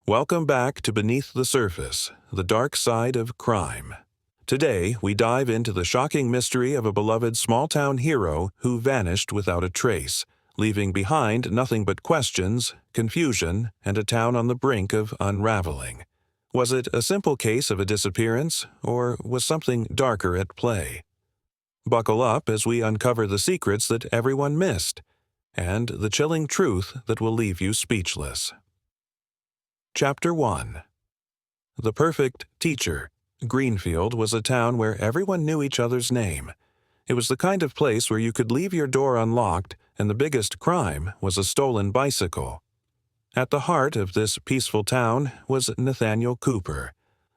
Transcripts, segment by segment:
Welcome back to Beneath the Surface, the dark side of crime. Today, we dive into the shocking mystery of a beloved small-town hero who vanished without a trace, leaving behind nothing but questions, confusion, and a town on the brink of unraveling. Was it a simple case of a disappearance, or was something darker at play? Buckle up as we uncover the secrets that everyone missed, and the chilling truth that will leave you speechless. Chapter 1. The Perfect Teacher. Greenfield was a town where everyone knew each other's name. It was the kind of place where you could leave your door unlocked, and the biggest crime was a stolen bicycle. At the heart of this peaceful town was Nathaniel Cooper,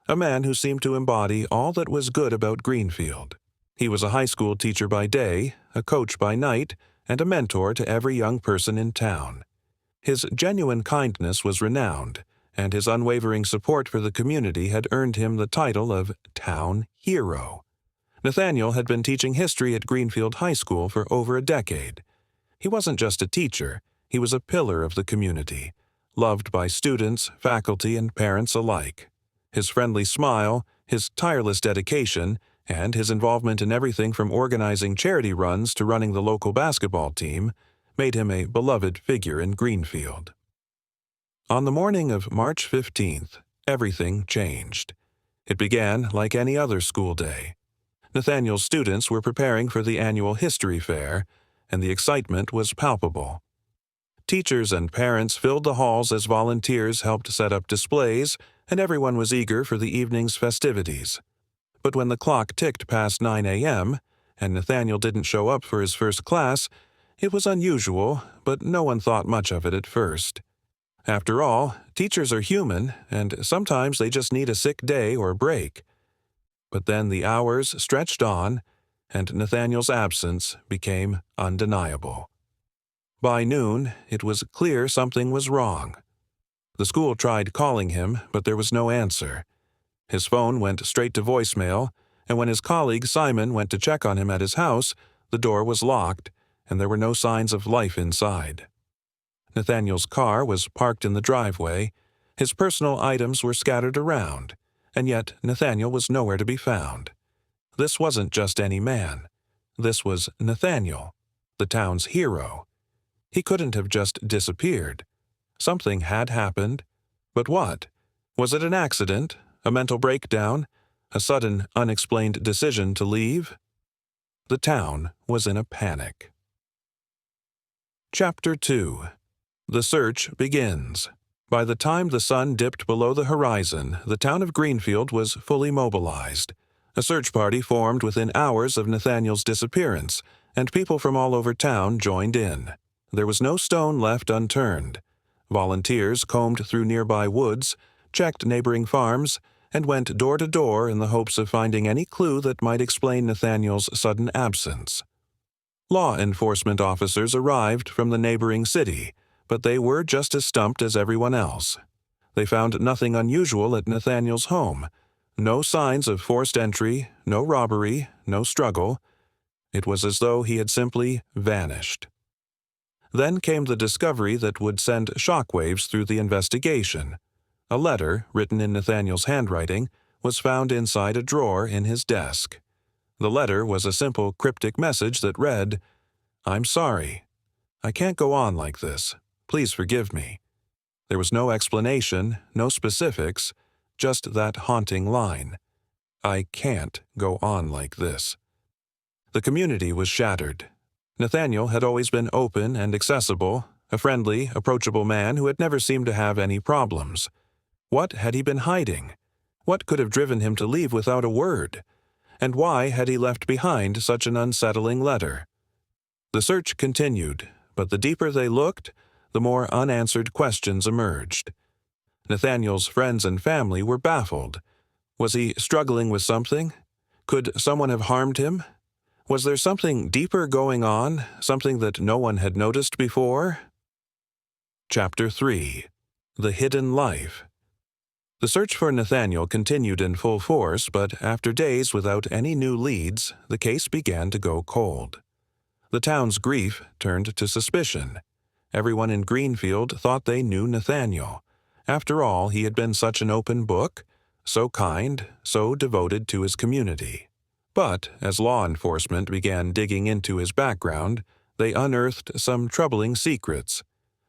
a man who seemed to embody all that was good about Greenfield. He was a high school teacher by day, a coach by night, and a mentor to every young person in town. His genuine kindness was renowned, and his unwavering support for the community had earned him the title of Town Hero. Nathaniel had been teaching history at Greenfield High School for over a decade. He wasn't just a teacher, he was a pillar of the community, loved by students, faculty, and parents alike. His friendly smile, his tireless dedication, and his involvement in everything from organizing charity runs to running the local basketball team made him a beloved figure in Greenfield. On the morning of March 15th, everything changed. It began like any other school day. Nathaniel's students were preparing for the annual history fair, and the excitement was palpable. Teachers and parents filled the halls as volunteers helped set up displays, and everyone was eager for the evening's festivities. But when the clock ticked past 9 a.m., and Nathaniel didn't show up for his first class, it was unusual, but no one thought much of it at first. After all, teachers are human, and sometimes they just need a sick day or a break. But then the hours stretched on, and Nathaniel's absence became undeniable. By noon, it was clear something was wrong. The school tried calling him, but there was no answer. His phone went straight to voicemail, and when his colleague Simon went to check on him at his house, the door was locked, and there were no signs of life inside. Nathaniel's car was parked in the driveway, his personal items were scattered around, and yet Nathaniel was nowhere to be found. This wasn't just any man. This was Nathaniel, the town's hero. He couldn't have just disappeared. Something had happened. But what? Was it an accident, a mental breakdown, a sudden, unexplained decision to leave? The town was in a panic. Chapter 2. The search begins. By the time the sun dipped below the horizon, the town of Greenfield was fully mobilized. A search party formed within hours of Nathaniel's disappearance, and people from all over town joined in. There was no stone left unturned. Volunteers combed through nearby woods, checked neighboring farms, and went door to door in the hopes of finding any clue that might explain Nathaniel's sudden absence. Law enforcement officers arrived from the neighboring city, but they were just as stumped as everyone else. They found nothing unusual at Nathaniel's home. No signs of forced entry, no robbery, no struggle. It was as though he had simply vanished. Then came the discovery that would send shockwaves through the investigation. A letter, written in Nathaniel's handwriting, was found inside a drawer in his desk. The letter was a simple cryptic message that read, "I'm sorry. I can't go on like this. Please forgive me." There was no explanation, no specifics, just that haunting line. I can't go on like this. The community was shattered. Nathaniel had always been open and accessible, a friendly, approachable man who had never seemed to have any problems. What had he been hiding? What could have driven him to leave without a word? And why had he left behind such an unsettling letter? The search continued, but the deeper they looked, the more unanswered questions emerged. Nathaniel's friends and family were baffled. Was he struggling with something? Could someone have harmed him? Was there something deeper going on, something that no one had noticed before? Chapter 3. The Hidden Life. The search for Nathaniel continued in full force, but after days without any new leads, the case began to go cold. The town's grief turned to suspicion. Everyone in Greenfield thought they knew Nathaniel. After all, he had been such an open book, so kind, so devoted to his community. But as law enforcement began digging into his background, they unearthed some troubling secrets.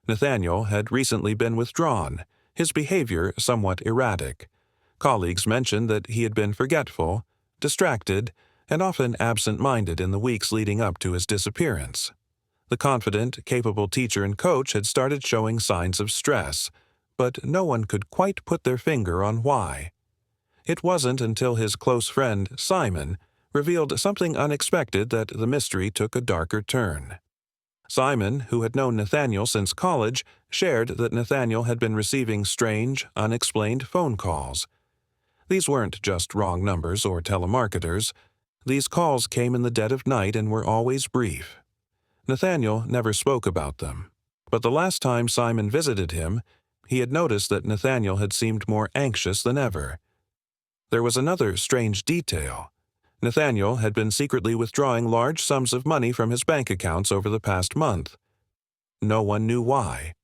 Nathaniel had recently been withdrawn, his behavior somewhat erratic. Colleagues mentioned that he had been forgetful, distracted, and often absent-minded in the weeks leading up to his disappearance. The confident, capable teacher and coach had started showing signs of stress, but no one could quite put their finger on why. It wasn't until his close friend, Simon, revealed something unexpected that the mystery took a darker turn. Simon, who had known Nathaniel since college, shared that Nathaniel had been receiving strange, unexplained phone calls. These weren't just wrong numbers or telemarketers. These calls came in the dead of night and were always brief. Nathaniel never spoke about them, but the last time Simon visited him, he had noticed that Nathaniel had seemed more anxious than ever. There was another strange detail. Nathaniel had been secretly withdrawing large sums of money from his bank accounts over the past month. No one knew why.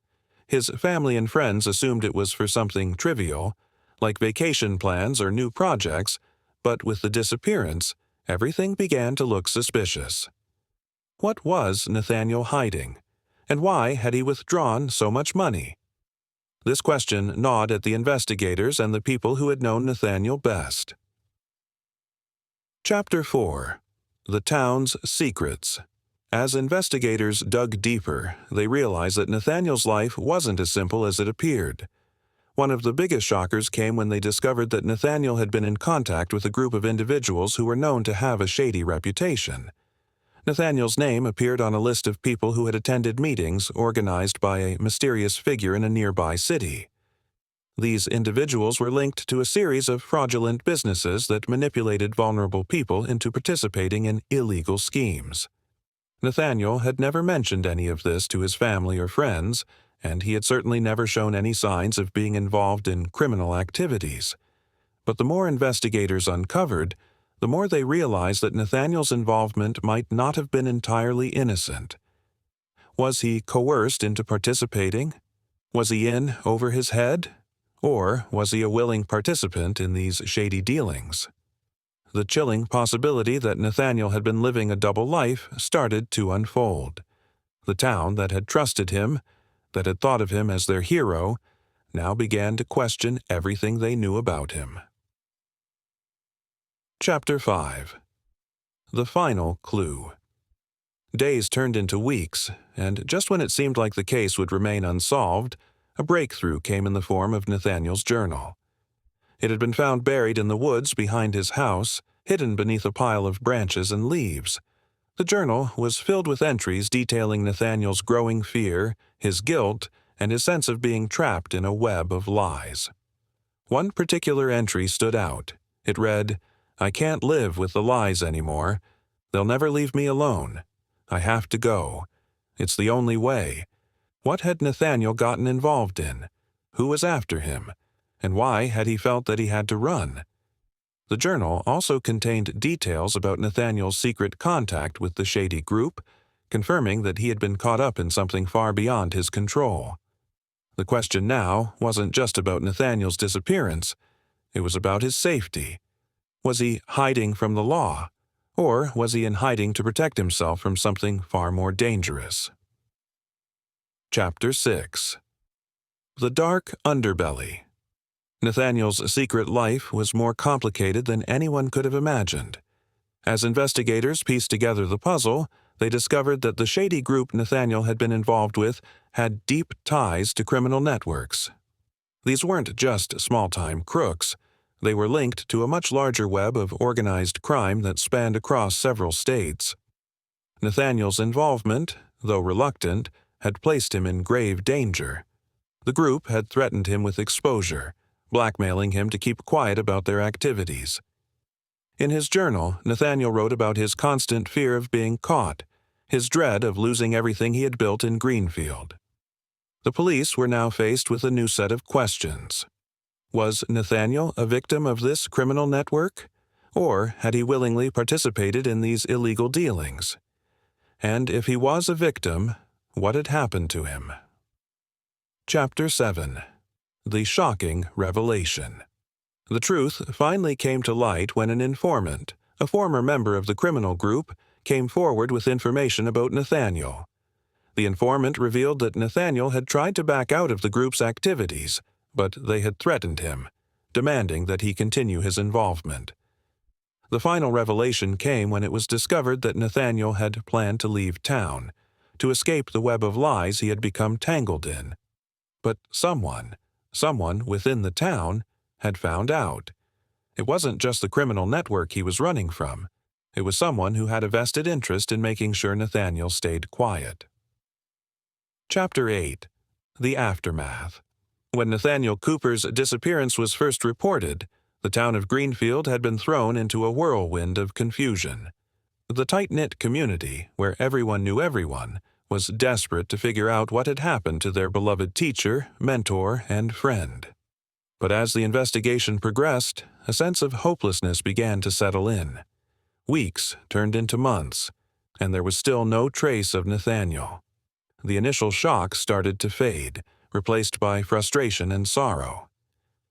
His family and friends assumed it was for something trivial, like vacation plans or new projects, but with the disappearance, everything began to look suspicious. What was Nathaniel hiding? And why had he withdrawn so much money? This question gnawed at the investigators and the people who had known Nathaniel best. Chapter 4. The Town's Secrets. As investigators dug deeper, they realized that Nathaniel's life wasn't as simple as it appeared. One of the biggest shockers came when they discovered that Nathaniel had been in contact with a group of individuals who were known to have a shady reputation. Nathaniel's name appeared on a list of people who had attended meetings organized by a mysterious figure in a nearby city. These individuals were linked to a series of fraudulent businesses that manipulated vulnerable people into participating in illegal schemes. Nathaniel had never mentioned any of this to his family or friends, and he had certainly never shown any signs of being involved in criminal activities. But the more investigators uncovered, the more they realized that Nathaniel's involvement might not have been entirely innocent. Was he coerced into participating? Was he in over his head? Or was he a willing participant in these shady dealings? The chilling possibility that Nathaniel had been living a double life started to unfold. The town that had trusted him, that had thought of him as their hero, now began to question everything they knew about him. Chapter 5. The Final Clue. Days turned into weeks, and just when it seemed like the case would remain unsolved, a breakthrough came in the form of Nathaniel's journal. It had been found buried in the woods behind his house, hidden beneath a pile of branches and leaves. The journal was filled with entries detailing Nathaniel's growing fear, his guilt, and his sense of being trapped in a web of lies. One particular entry stood out. It read, "I can't live with the lies anymore. They'll never leave me alone. I have to go. It's the only way." What had Nathaniel gotten involved in? Who was after him? And why had he felt that he had to run? The journal also contained details about Nathaniel's secret contact with the shady group, confirming that he had been caught up in something far beyond his control. The question now wasn't just about Nathaniel's disappearance. It was about his safety. Was he hiding from the law? Or was he in hiding to protect himself from something far more dangerous? Chapter 6. The Dark Underbelly. Nathaniel's secret life was more complicated than anyone could have imagined. As investigators pieced together the puzzle, they discovered that the shady group Nathaniel had been involved with had deep ties to criminal networks. These weren't just small-time crooks. They were linked to a much larger web of organized crime that spanned across several states. Nathaniel's involvement, though reluctant, had placed him in grave danger. The group had threatened him with exposure, blackmailing him to keep quiet about their activities. In his journal, Nathaniel wrote about his constant fear of being caught, his dread of losing everything he had built in Greenfield. The police were now faced with a new set of questions. Was Nathaniel a victim of this criminal network? Or had he willingly participated in these illegal dealings? And if he was a victim, what had happened to him? Chapter 7. the shocking revelation. The truth finally came to light when an informant, a former member of the criminal group, came forward with information about Nathaniel. The informant revealed that Nathaniel had tried to back out of the group's activities, but they had threatened him, demanding that he continue his involvement. The final revelation came when it was discovered that Nathaniel had planned to leave town, to escape the web of lies he had become tangled in. But someone within the town, had found out. It wasn't just the criminal network he was running from. It was someone who had a vested interest in making sure Nathaniel stayed quiet. Chapter 8. The Aftermath. When Nathaniel Cooper's disappearance was first reported, the town of Greenfield had been thrown into a whirlwind of confusion. The tight-knit community, where everyone knew everyone, was desperate to figure out what had happened to their beloved teacher, mentor, and friend. But as the investigation progressed, a sense of hopelessness began to settle in. Weeks turned into months, and there was still no trace of Nathaniel. The initial shock started to fade, replaced by frustration and sorrow.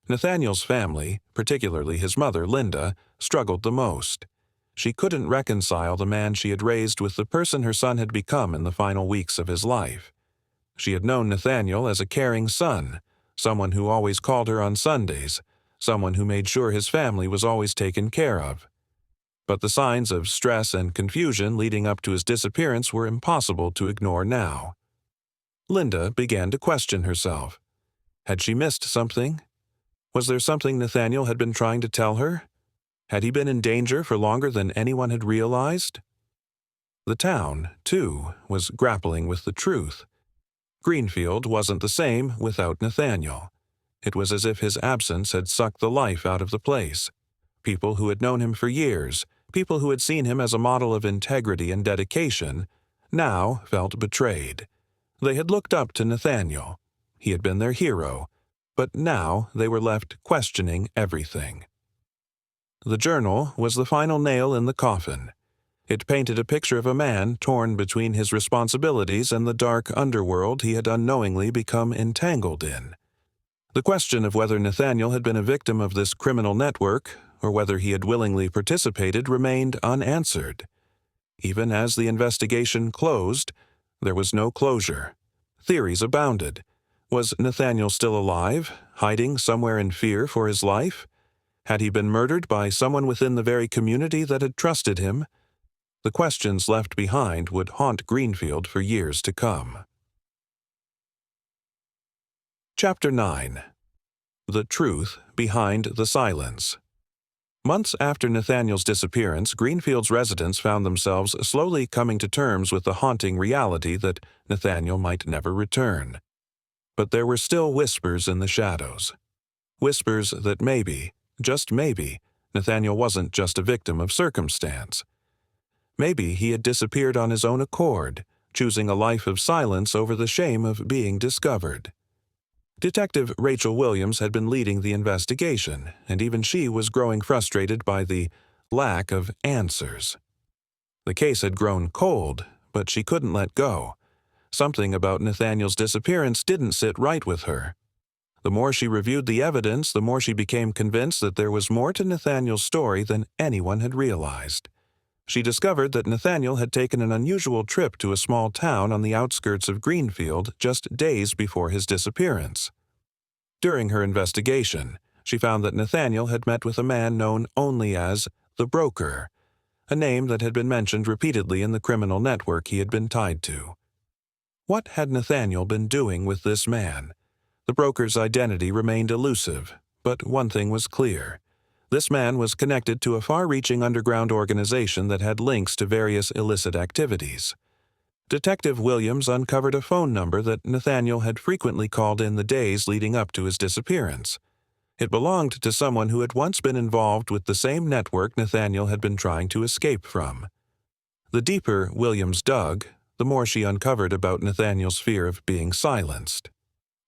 Nathaniel's family, particularly his mother, Linda, struggled the most. She couldn't reconcile the man she had raised with the person her son had become in the final weeks of his life. She had known Nathaniel as a caring son, someone who always called her on Sundays, someone who made sure his family was always taken care of. But the signs of stress and confusion leading up to his disappearance were impossible to ignore now. Linda began to question herself. Had she missed something? Was there something Nathaniel had been trying to tell her? Had he been in danger for longer than anyone had realized? The town, too, was grappling with the truth. Greenfield wasn't the same without Nathaniel. It was as if his absence had sucked the life out of the place. People who had known him for years, people who had seen him as a model of integrity and dedication, now felt betrayed. They had looked up to Nathaniel. He had been their hero, but now they were left questioning everything. The journal was the final nail in the coffin. It painted a picture of a man torn between his responsibilities and the dark underworld he had unknowingly become entangled in. The question of whether Nathaniel had been a victim of this criminal network, or whether he had willingly participated, remained unanswered. Even as the investigation closed, there was no closure. Theories abounded. Was Nathaniel still alive, hiding somewhere in fear for his life? Had he been murdered by someone within the very community that had trusted him? The questions left behind would haunt Greenfield for years to come. Chapter 9. The Truth Behind the Silence. Months after Nathaniel's disappearance, Greenfield's residents found themselves slowly coming to terms with the haunting reality that Nathaniel might never return. But there were still whispers in the shadows. Whispers that maybe, just maybe, Nathaniel wasn't just a victim of circumstance. Maybe he had disappeared on his own accord, choosing a life of silence over the shame of being discovered. Detective Rachel Williams had been leading the investigation, and even she was growing frustrated by the lack of answers. The case had grown cold, but she couldn't let go. Something about Nathaniel's disappearance didn't sit right with her. The more she reviewed the evidence, the more she became convinced that there was more to Nathaniel's story than anyone had realized. She discovered that Nathaniel had taken an unusual trip to a small town on the outskirts of Greenfield just days before his disappearance. During her investigation, she found that Nathaniel had met with a man known only as the Broker, a name that had been mentioned repeatedly in the criminal network he had been tied to. What had Nathaniel been doing with this man? The Broker's identity remained elusive, but one thing was clear. This man was connected to a far-reaching underground organization that had links to various illicit activities. Detective Williams uncovered a phone number that Nathaniel had frequently called in the days leading up to his disappearance. It belonged to someone who had once been involved with the same network Nathaniel had been trying to escape from. The deeper Williams dug, the more she uncovered about Nathaniel's fear of being silenced.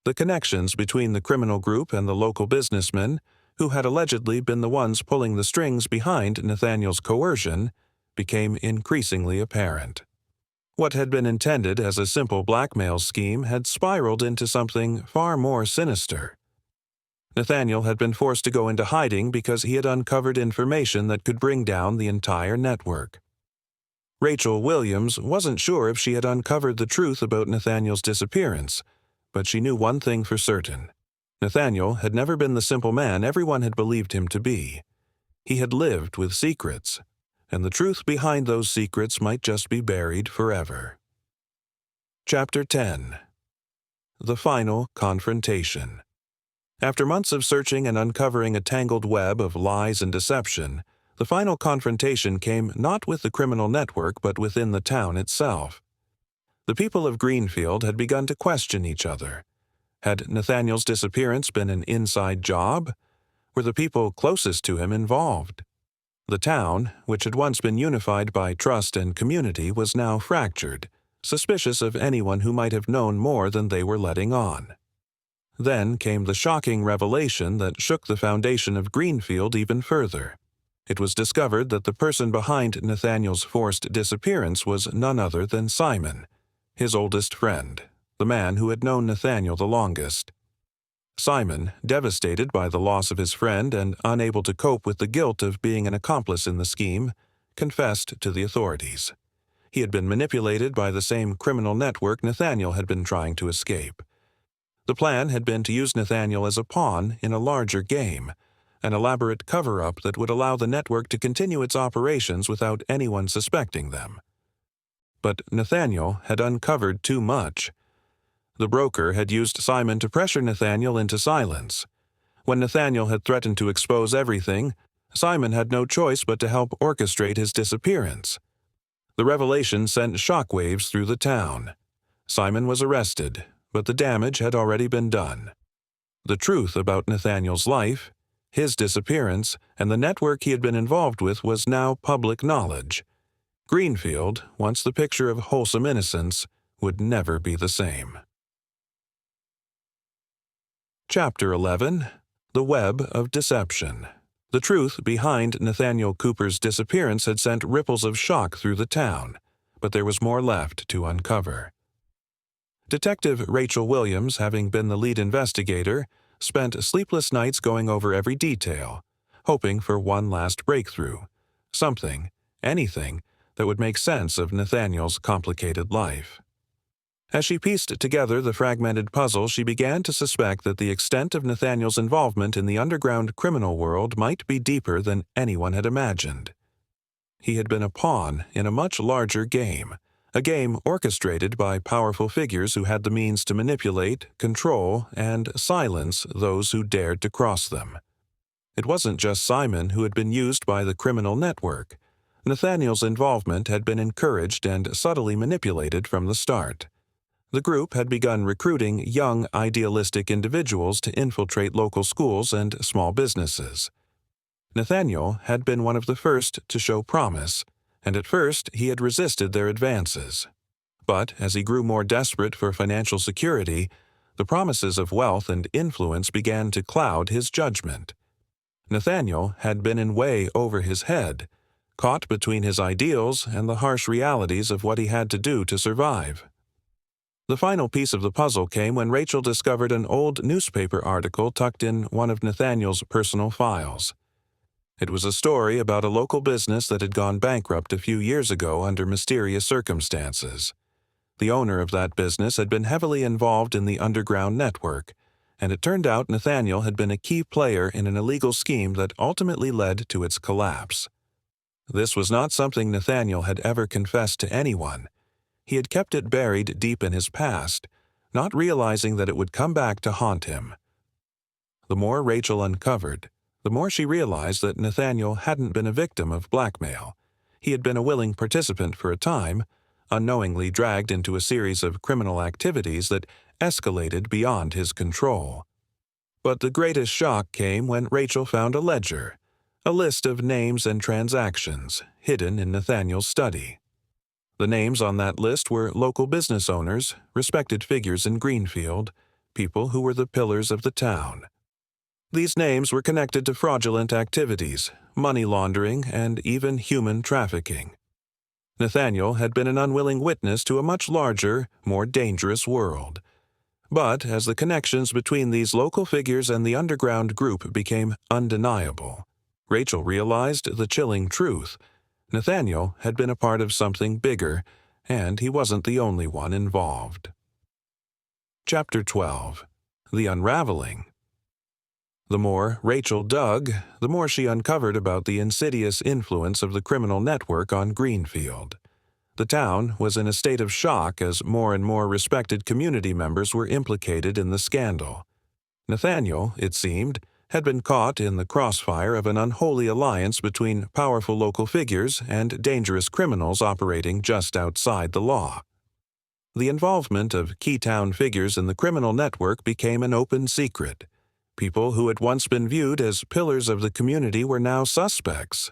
The connections between the criminal group and the local businessmen, who had allegedly been the ones pulling the strings behind Nathaniel's coercion, became increasingly apparent. What had been intended as a simple blackmail scheme had spiraled into something far more sinister. Nathaniel had been forced to go into hiding because he had uncovered information that could bring down the entire network. Rachel Williams wasn't sure if she had uncovered the truth about Nathaniel's disappearance, but she knew one thing for certain. Nathaniel had never been the simple man everyone had believed him to be. He had lived with secrets, and the truth behind those secrets might just be buried forever. Chapter 10. The Final Confrontation. After months of searching and uncovering a tangled web of lies and deception, the final confrontation came not with the criminal network but within the town itself. The people of Greenfield had begun to question each other. Had Nathaniel's disappearance been an inside job? Were the people closest to him involved? The town, which had once been unified by trust and community, was now fractured, suspicious of anyone who might have known more than they were letting on. Then came the shocking revelation that shook the foundation of Greenfield even further. It was discovered that the person behind Nathaniel's forced disappearance was none other than Simon, his oldest friend, the man who had known Nathaniel the longest. Simon, devastated by the loss of his friend and unable to cope with the guilt of being an accomplice in the scheme, confessed to the authorities. He had been manipulated by the same criminal network Nathaniel had been trying to escape. The plan had been to use Nathaniel as a pawn in a larger game, an elaborate cover-up that would allow the network to continue its operations without anyone suspecting them. But Nathaniel had uncovered too much. The broker had used Simon to pressure Nathaniel into silence. When Nathaniel had threatened to expose everything, Simon had no choice but to help orchestrate his disappearance. The revelation sent shockwaves through the town. Simon was arrested, but the damage had already been done. The truth about Nathaniel's life, his disappearance, and the network he had been involved with was now public knowledge. Greenfield, once the picture of wholesome innocence, would never be the same. Chapter 11. The Web of Deception. The truth behind Nathaniel Cooper's disappearance had sent ripples of shock through the town, but there was more left to uncover. Detective Rachel Williams, having been the lead investigator, spent sleepless nights going over every detail, hoping for one last breakthrough, something, anything, that would make sense of Nathaniel's complicated life. As she pieced together the fragmented puzzle, she began to suspect that the extent of Nathaniel's involvement in the underground criminal world might be deeper than anyone had imagined. He had been a pawn in a much larger game, a game orchestrated by powerful figures who had the means to manipulate, control, and silence those who dared to cross them. It wasn't just Simon who had been used by the criminal network. Nathaniel's involvement had been encouraged and subtly manipulated from the start. The group had begun recruiting young, idealistic individuals to infiltrate local schools and small businesses. Nathaniel had been one of the first to show promise, and at first he had resisted their advances. But as he grew more desperate for financial security, the promises of wealth and influence began to cloud his judgment. Nathaniel had been in way over his head, caught between his ideals and the harsh realities of what he had to do to survive. The final piece of the puzzle came when Rachel discovered an old newspaper article tucked in one of Nathaniel's personal files. It was a story about a local business that had gone bankrupt a few years ago under mysterious circumstances. The owner of that business had been heavily involved in the underground network, and it turned out Nathaniel had been a key player in an illegal scheme that ultimately led to its collapse. This was not something Nathaniel had ever confessed to anyone. He had kept it buried deep in his past, not realizing that it would come back to haunt him. The more Rachel uncovered, the more she realized that Nathaniel hadn't been a victim of blackmail. He had been a willing participant for a time, unknowingly dragged into a series of criminal activities that escalated beyond his control. But the greatest shock came when Rachel found a ledger, a list of names and transactions, hidden in Nathaniel's study. The names on that list were local business owners, respected figures in Greenfield, people who were the pillars of the town. These names were connected to fraudulent activities, money laundering, and even human trafficking. Nathaniel had been an unwilling witness to a much larger, more dangerous world. But as the connections between these local figures and the underground group became undeniable, Rachel realized the chilling truth. Nathaniel had been a part of something bigger, and he wasn't the only one involved. Chapter 12. The Unraveling. The more Rachel dug, the more she uncovered about the insidious influence of the criminal network on Greenfield. The town was in a state of shock as more and more respected community members were implicated in the scandal. Nathaniel, it seemed, had been caught in the crossfire of an unholy alliance between powerful local figures and dangerous criminals operating just outside the law. The involvement of key town figures in the criminal network became an open secret. People who had once been viewed as pillars of the community were now suspects.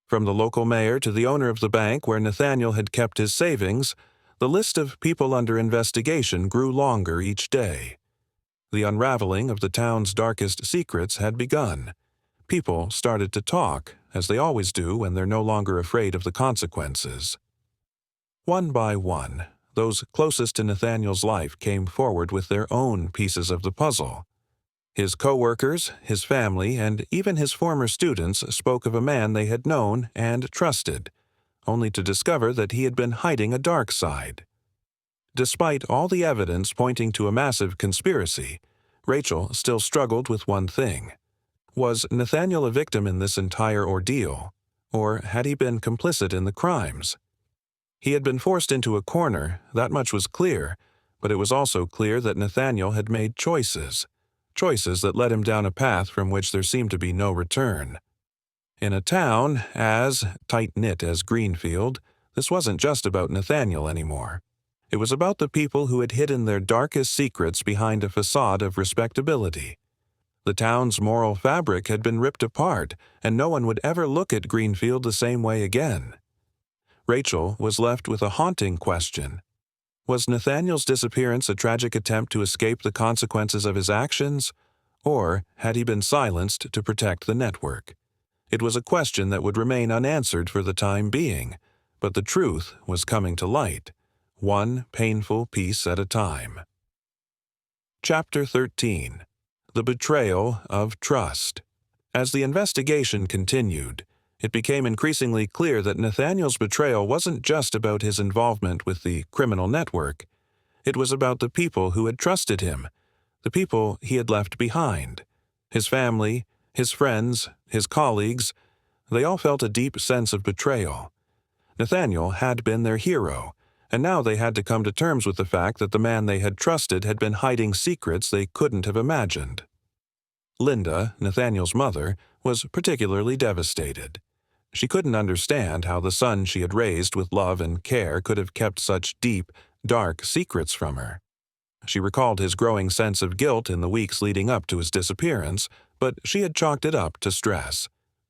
From the local mayor to the owner of the bank where Nathaniel had kept his savings, the list of people under investigation grew longer each day. The unraveling of the town's darkest secrets had begun. People started to talk, as they always do when they're no longer afraid of the consequences. One by one, those closest to Nathaniel's life came forward with their own pieces of the puzzle. His co-workers, his family, and even his former students spoke of a man they had known and trusted, only to discover that he had been hiding a dark side. Despite all the evidence pointing to a massive conspiracy, Rachel still struggled with one thing. Was Nathaniel a victim in this entire ordeal, or had he been complicit in the crimes? He had been forced into a corner, that much was clear, but it was also clear that Nathaniel had made choices that led him down a path from which there seemed to be no return. In a town as tight-knit as Greenfield, this wasn't just about Nathaniel anymore. It was about the people who had hidden their darkest secrets behind a facade of respectability. The town's moral fabric had been ripped apart, and no one would ever look at Greenfield the same way again. Rachel was left with a haunting question. Was Nathaniel's disappearance a tragic attempt to escape the consequences of his actions, or had he been silenced to protect the network? It was a question that would remain unanswered for the time being, but the truth was coming to light, one painful piece at a time. Chapter 13. The Betrayal of Trust. As the investigation continued, it became increasingly clear that Nathaniel's betrayal wasn't just about his involvement with the criminal network. It was about the people who had trusted him, the people he had left behind. His family, his friends, his colleagues, they all felt a deep sense of betrayal. Nathaniel had been their hero, and now they had to come to terms with the fact that the man they had trusted had been hiding secrets they couldn't have imagined. Linda, Nathaniel's mother, was particularly devastated. She couldn't understand how the son she had raised with love and care could have kept such deep, dark secrets from her. She recalled his growing sense of guilt in the weeks leading up to his disappearance, but she had chalked it up to stress.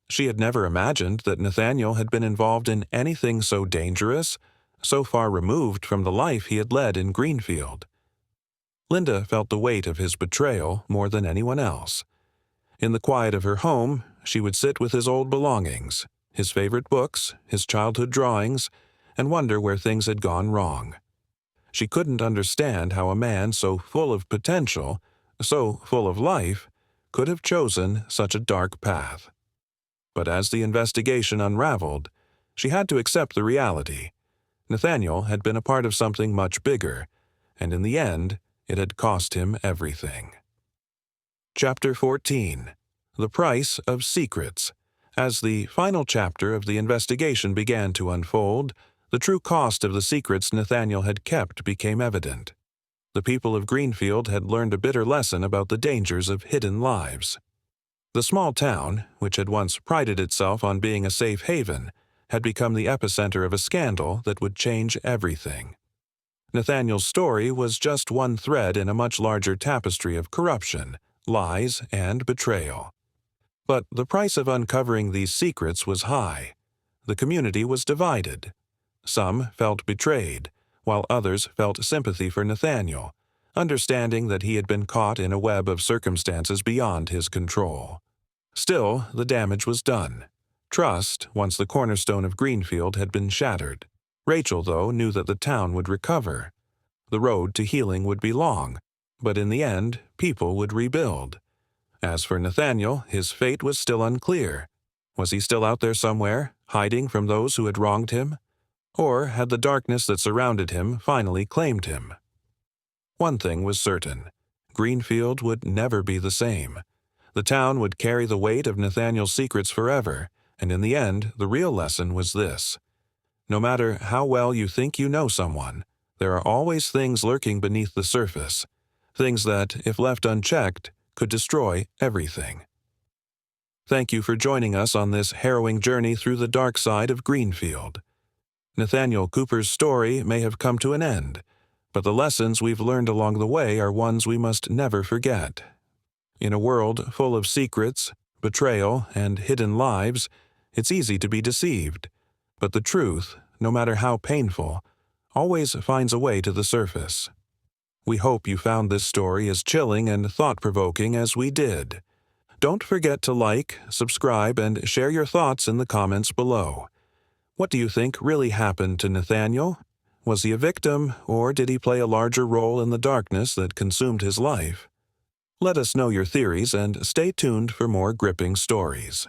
She had never imagined that Nathaniel had been involved in anything so dangerous, so far removed from the life he had led in Greenfield. Linda felt the weight of his betrayal more than anyone else. In the quiet of her home, she would sit with his old belongings, his favorite books, his childhood drawings, and wonder where things had gone wrong. She couldn't understand how a man so full of potential, so full of life, could have chosen such a dark path. But as the investigation unraveled, she had to accept the reality. Nathaniel had been a part of something much bigger, and in the end, it had cost him everything. Chapter 14. The Price of Secrets. As the final chapter of the investigation began to unfold, the true cost of the secrets Nathaniel had kept became evident. The people of Greenfield had learned a bitter lesson about the dangers of hidden lives. The small town, which had once prided itself on being a safe haven, had become the epicenter of a scandal that would change everything. Nathaniel's story was just one thread in a much larger tapestry of corruption, lies, and betrayal. But the price of uncovering these secrets was high. The community was divided. Some felt betrayed, while others felt sympathy for Nathaniel, understanding that he had been caught in a web of circumstances beyond his control. Still, the damage was done. Trust, once the cornerstone of Greenfield, had been shattered. Rachel, though, knew that the town would recover. The road to healing would be long, But in the end, people would rebuild. As for Nathaniel, his fate was still unclear. Was he still out there somewhere, hiding from those who had wronged him? Or had the darkness that surrounded him finally claimed him? One thing was certain. Greenfield would never be the same. The town would carry the weight of Nathaniel's secrets forever, and in the end, the real lesson was this. No matter how well you think you know someone, there are always things lurking beneath the surface, things that, if left unchecked, could destroy everything. Thank you for joining us on this harrowing journey through the dark side of Greenfield. Nathaniel Cooper's story may have come to an end, but the lessons we've learned along the way are ones we must never forget. In a world full of secrets, betrayal, and hidden lives, it's easy to be deceived. But the truth, no matter how painful, always finds a way to the surface. We hope you found this story as chilling and thought-provoking as we did. Don't forget to like, subscribe, and share your thoughts in the comments below. What do you think really happened to Nathaniel? Was he a victim, or did he play a larger role in the darkness that consumed his life? Let us know your theories and stay tuned for more gripping stories.